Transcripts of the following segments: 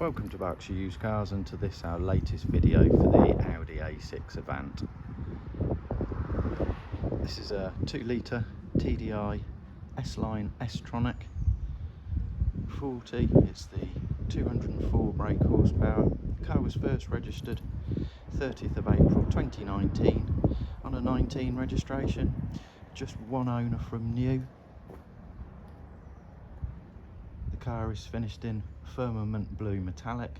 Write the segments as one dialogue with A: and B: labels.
A: welcome to Berkshire Used Cars and to this our latest video for the Audi A6 Avant. This is a 2-litre TDi S-Line S-Tronic 40. It's the 204 brake horsepower. The car was first registered 30th of April 2019 on a 19 registration, just one owner from new. The car is finished in Firmament Blue metallic,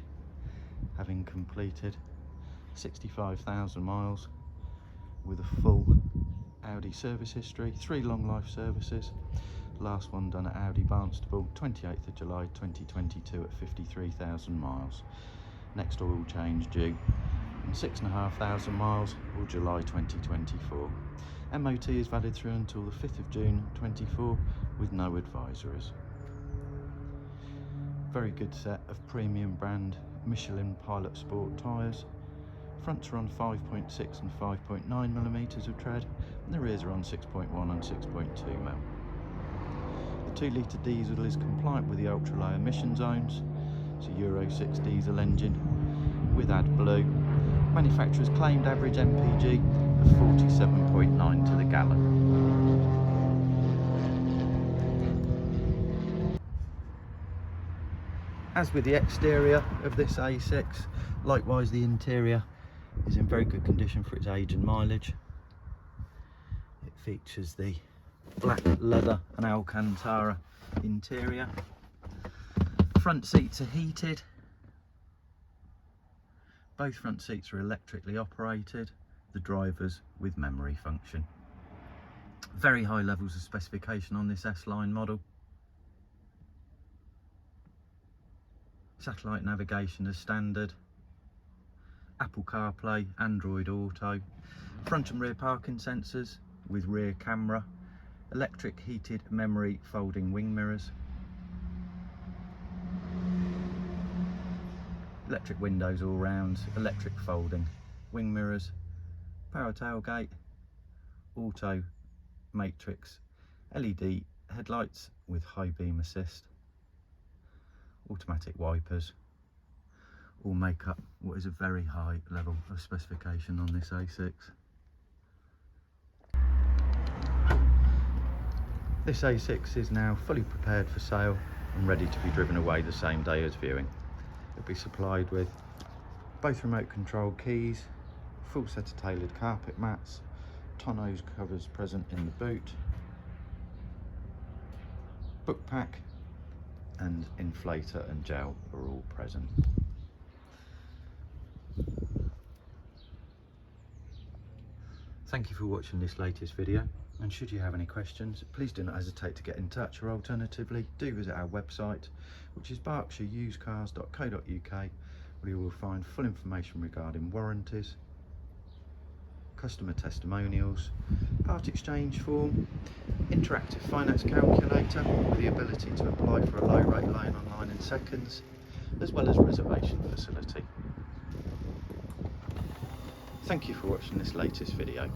A: having completed 65,000 miles with a full Audi service history, 3 long life services. Last one done at Audi Barnstable, 28th of July 2022 at 53,000 miles. Next oil change due in 6,500 miles or July 2024. MOT is valid through until the 5th of June 24 with no advisories. Very good set of premium brand Michelin Pilot Sport tyres. Fronts are on 5.6 and 5.9mm of tread, and the rears are on 6.1 and 6.2mm. The 2-litre diesel is compliant with the ultra low emission zones. It's a Euro 6 diesel engine with AdBlue. Manufacturer's claimed average MPG of 47.9 to the gallon. As with the exterior of this A6, likewise the interior is in very good condition for its age and mileage. It features the black leather and Alcantara interior. Front seats are heated. Both front seats are electrically operated, the drivers with memory function. Very high levels of specification on this S-Line model. Satellite navigation as standard, Apple CarPlay, Android Auto, front and rear parking sensors with rear camera, electric heated memory folding wing mirrors, electric windows all round, electric folding wing mirrors, power tailgate, auto matrix LED headlights with high beam assist, automatic wipers, all make up what is a very high level of specification on this A6. This A6 is now fully prepared for sale and ready to be driven away the same day as viewing. It'll be supplied with both remote control keys, full set of tailored carpet mats, tonneau covers present in the boot, book pack, and inflator and gel are all present. Thank you for watching this latest video, and should you have any questions, please do not hesitate to get in touch, or alternatively do visit our website, which is berkshireusedcars.co.uk, where you will find full information regarding warranties, customer testimonials, part exchange form, interactive finance calculator with the ability to apply for a low rate loan online in seconds, as well as reservation facility. Thank you for watching this latest video.